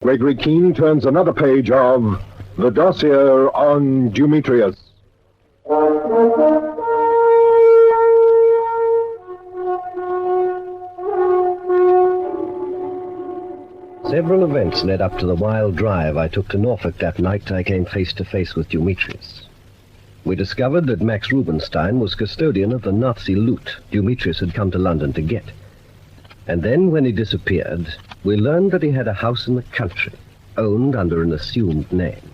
Gregory Keene turns another page of the Dossier on Dumetrius. Several events led up to the wild drive I took to Norfolk that night I came face to face with Dumetrius. We discovered that Max Rubinstein was custodian of the Nazi loot Dumetrius had come to London to get. And then, when he disappeared, we learned that he had a house in the country, owned under an assumed name.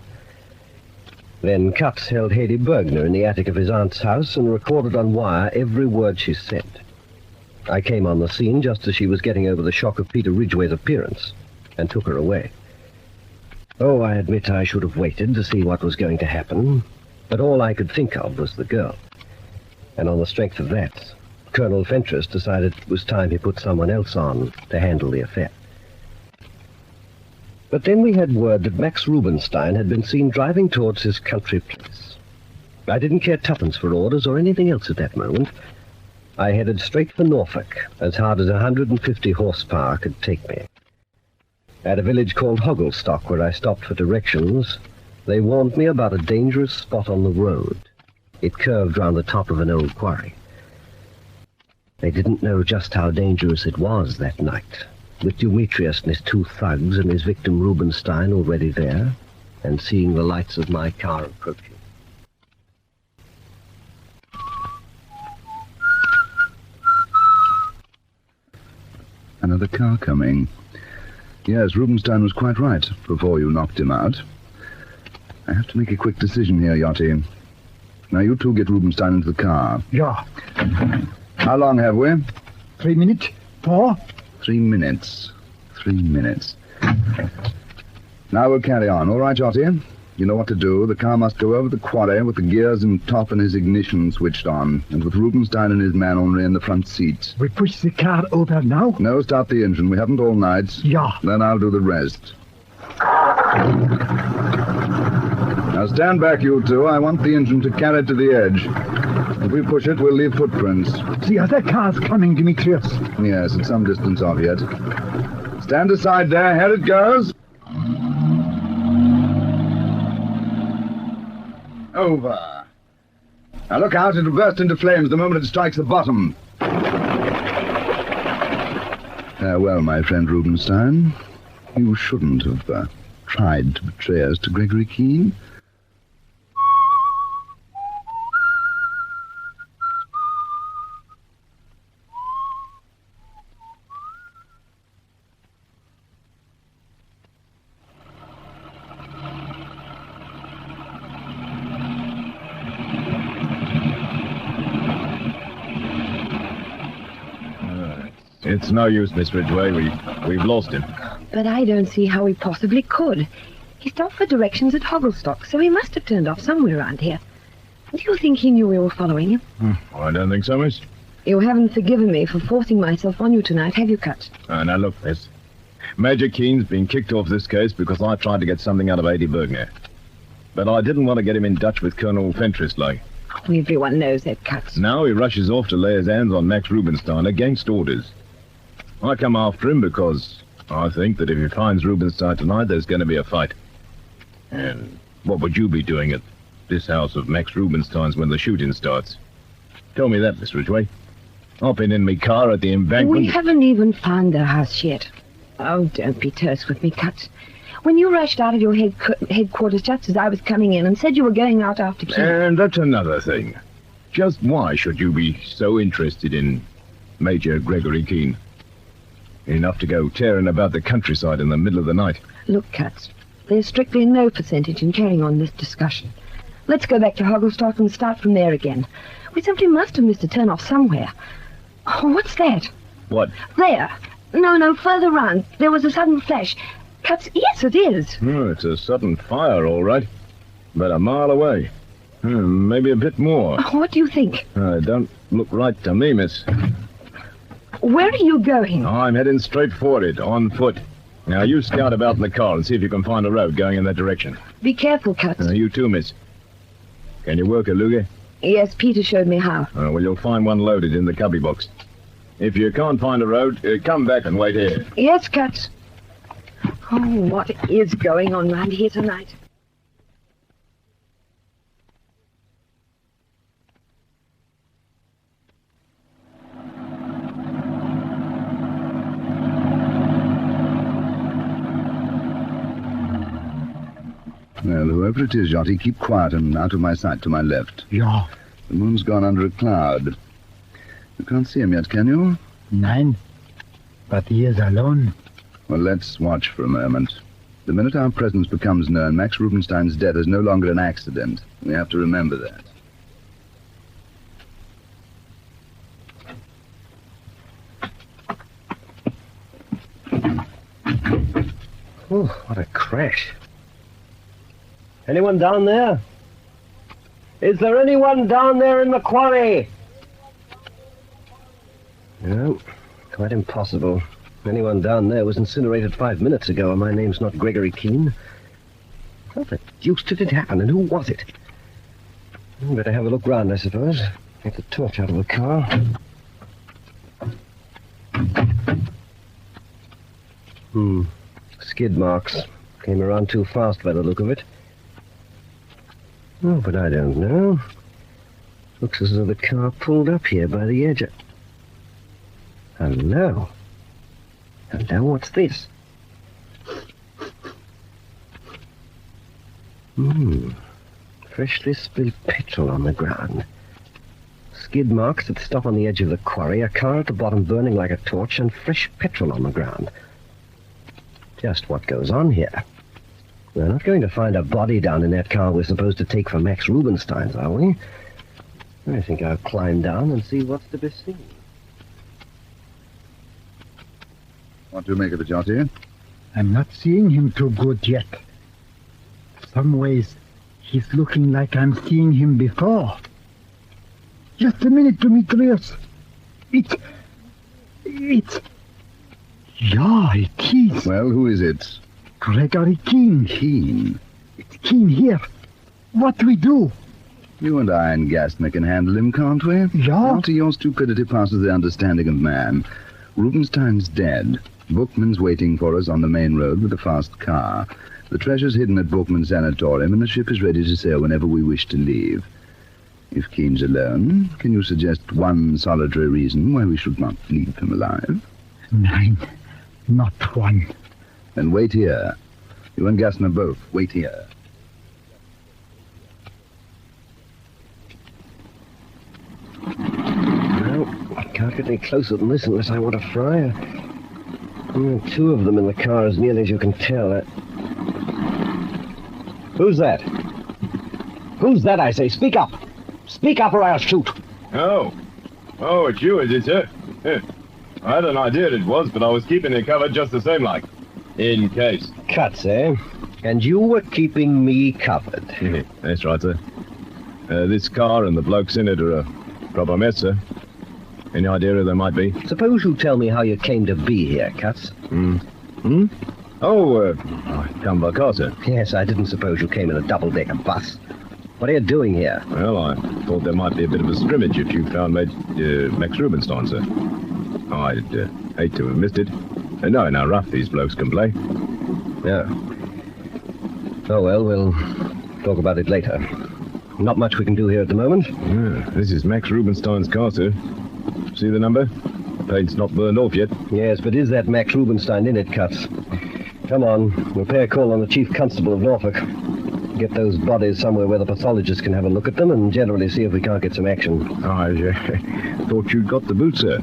Then Katz held Hedy Bergner in the attic of his aunt's house and recorded on wire every word she said. I came on the scene just as she was getting over the shock of Peter Ridgway's appearance, and took her away. Oh, I admit I should have waited to see what was going to happen, but all I could think of was the girl. And on the strength of that, Colonel Fentress decided it was time he put someone else on to handle the affair. But then we had word that Max Rubinstein had been seen driving towards his country place. I didn't care tuppence for orders or anything else at that moment. I headed straight for Norfolk, as hard as 150 horsepower could take me. At a village called Hogglestock, where I stopped for directions, they warned me about a dangerous spot on the road. It curved round the top of an old quarry. They didn't know just how dangerous it was that night, with Dumetrius and his two thugs and his victim Rubinstein already there, and seeing the lights of my car approaching. Another car coming. Yes, Rubinstein was quite right before you knocked him out. I have to make a quick decision here, Yachty. Now, you two get Rubinstein into the car. Yeah. How long have we? 3 minutes. 4. 3 minutes. 3 minutes. Now we'll carry on. All right, Yachty? You know what to do. The car must go over the quarry with the gears in top and his ignition switched on, and with Rubinstein and his man only in the front seat. We push the car over now? No, start the engine. We haven't all night. Yeah. Then I'll do the rest. Now stand back, you two. I want the engine to carry it to the edge. If we push it, we'll leave footprints. The other car's coming, Demetrius. Yes, it's some distance off yet. Stand aside there. Here it goes. Over. Now look out, it'll burst into flames the moment it strikes the bottom. Farewell, my friend Rubinstein. You shouldn't have tried to betray us to Gregory Keene. It's no use, Miss Ridgway. We've lost him. But I don't see how he possibly could. He stopped for directions at Hogglestock, so he must have turned off somewhere around here. Do you think he knew we were following him? I don't think so, miss. You haven't forgiven me for forcing myself on you tonight, have you, Cut? Now look, miss. Major Keene's been kicked off this case because I tried to get something out of Hedy Bergner. But I didn't want to get him in Dutch with Colonel Fentress, like. Oh, everyone knows that, Cut. Now he rushes off to lay his hands on Max Rubinstein against orders. I come after him because I think that if he finds Rubinstein tonight, there's going to be a fight. And what would you be doing at this house of Max Rubinstein's when the shooting starts? Tell me that, Miss Ridgway. Hopping in me car at the embankment... We haven't even found the house yet. Oh, don't be terse with me, Cut. When you rushed out of your headquarters just as I was coming in and said you were going out after Keene... And that's another thing. Just why should you be so interested in Major Gregory Keene? Enough to go tearing about the countryside in the middle of the night. Look, Katz, there's strictly no percentage in carrying on this discussion. Let's go back to Hogglestock and start from there again. We simply must have missed a turn-off somewhere. Oh, what's that? What? There. No, further round. There was a sudden flash. Katz, yes, it is. It's a sudden fire, all right. But a mile away. Maybe a bit more. Oh, what do you think? Don't look right to me, miss. Where are you going? I'm heading straight for it, on foot. Now, you scout about in the car and see if you can find a road going in that direction. Be careful, Katz. You too, miss. Can you work a loogie? Yes, Peter showed me how. Well, you'll find one loaded in the cubby box. If you can't find a road, come back and wait here. Yes, Katz. Oh, what is going on round here tonight? Well, whoever it is, Jotty, keep quiet and out of my sight to my left. Ja, The moon's gone under a cloud. You can't see him yet, can you? nein. But he is alone. Well, let's watch for a moment. The minute our presence becomes known, Max Rubenstein's death is no longer an accident. We have to remember that. Oh, what a crash. Anyone down there? Is there anyone down there in the quarry? No, quite impossible. Anyone down there was incinerated 5 minutes ago, and my name's not Gregory Keene. How the deuce did it happen, and who was it? Better have a look round, I suppose. Get the torch out of the car. Skid marks. Came around too fast by the look of it. Oh, but I don't know. Looks as though the car pulled up here by the edge of... Hello. Hello, what's this? Freshly spilled petrol on the ground. Skid marks that stop on the edge of the quarry, a car at the bottom burning like a torch, and fresh petrol on the ground. Just what goes on here? We're not going to find a body down in that car we're supposed to take for Max Rubenstein's, are we? I think I'll climb down and see what's to be seen. What do you make of it, Jotty? I'm not seeing him too good yet. Some ways, he's looking like I'm seeing him before. Just a minute, Dumetrius. It's... Yeah, it is. Well, who is it? Gregory Keene. Keene. It's Keene here. What do we do? You and I and Gastner can handle him, can't we? Yeah. After your stupidity passes the understanding of man. Rubenstein's dead. Bookman's waiting for us on the main road with a fast car. The treasure's hidden at Bookman's sanatorium, and the ship is ready to sail whenever we wish to leave. If Keene's alone, can you suggest one solitary reason why we should not leave him alive? Nein, not one. Then wait here. You and Gastner both, wait here. No, I can't get any closer than this unless I want to fry. Two of them in the car, as nearly as you can tell. Who's that? Who's that, I say? Speak up! Speak up or I'll shoot! Oh, it's you, is it, sir? I had an idea it was, but I was keeping it covered just the same, like. In case. Cuts, eh? And you were keeping me covered. That's right, sir. This car and the blokes in it are a proper mess, sir. Any idea who they might be? Suppose you tell me how you came to be here, Cuts. I come by car, sir. Yes, I didn't suppose you came in a double-decker bus. What are you doing here? Well, I thought there might be a bit of a scrimmage if you found Max Rubenstein, sir. I'd hate to have missed it. Knowing how rough these blokes can play. Yeah. Oh, well, we'll talk about it later. Not much we can do here at the moment. Yeah, this is Max Rubenstein's car, sir. See the number? The paint's not burned off yet. Yes, but is that Max Rubenstein in it, Cuts? Come on, we'll pay a call on the Chief Constable of Norfolk. Get those bodies somewhere where the pathologist can have a look at them and generally see if we can't get some action. I thought you'd got the boot, sir.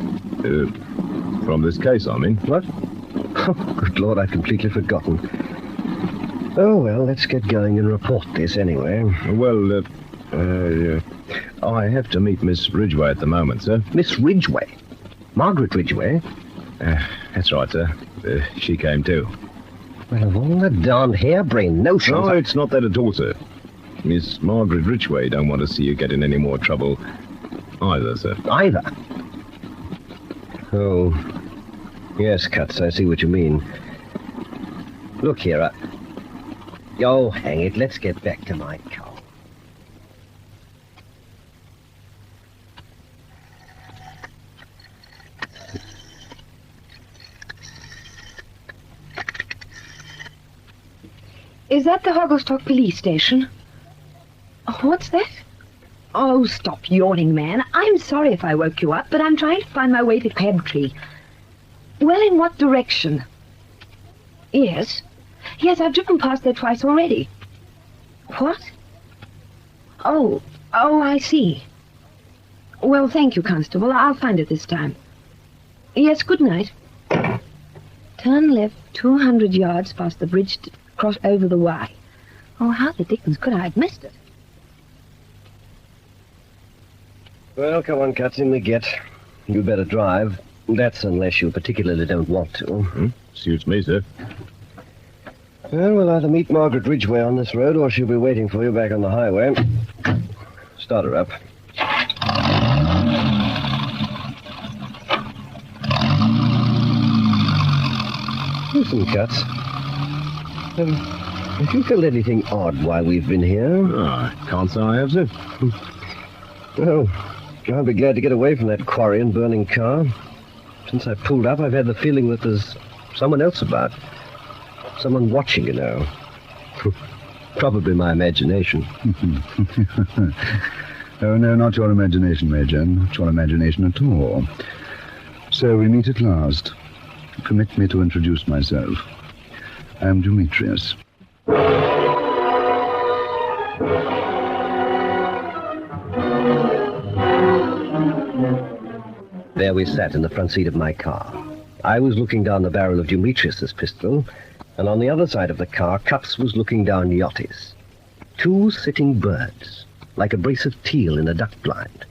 From this case, I mean. What? Oh, good Lord, I'd completely forgotten. Oh, well, let's get going and report this anyway. Well, I have to meet Miss Ridgway at the moment, sir. Miss Ridgway? Margaret Ridgway? That's right, sir. She came too. Well, of all the darned harebrained notions... No, it's not that at all, sir. Miss Margaret Ridgway don't want to see you get in any more trouble either, sir. Either? Oh, yes, Cuts, I see what you mean. Look here, Oh, hang it, let's get back to my car. Is that the Hogglestock police station? Oh, what's that? Oh, stop yawning, man. I'm sorry if I woke you up, but I'm trying to find my way to Crabtree. Well, in what direction? Yes. Yes, I've driven past there twice already. What? Oh, I see. Well, thank you, Constable. I'll find it this time. Yes, good night. Turn left 200 yards past the bridge to cross over the Y. Oh, how the dickens could I have missed it? Well, come on, Cuts, in we get. You better drive. That's unless you particularly don't want to. Suits me, sir. Well, we'll either meet Margaret Ridgway on this road, or she'll be waiting for you back on the highway. Start her up. Listen, Cuts. Have you felt anything odd while we've been here? Can't say I have, sir. Well, I'll be glad to get away from that quarry and burning car. Since I pulled up, I've had the feeling that there's someone else about. Someone watching, you know. Probably my imagination. Oh, no, not your imagination, Major. Not your imagination at all. So we meet at last. Permit me to introduce myself. I am Dumetrius. There we sat in the front seat of my car. I was looking down the barrel of Dumetrius's pistol, and on the other side of the car, Cups was looking down Yachty's. Two sitting birds, like a brace of teal in a duck blind.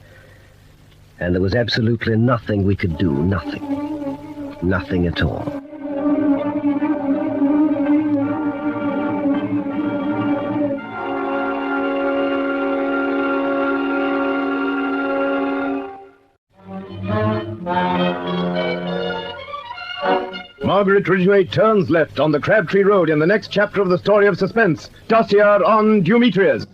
And there was absolutely nothing we could do, nothing. Nothing at all. Margaret Ridgway turns left on the Crabtree Road in the next chapter of the story of suspense. Dossier on Dumetrius.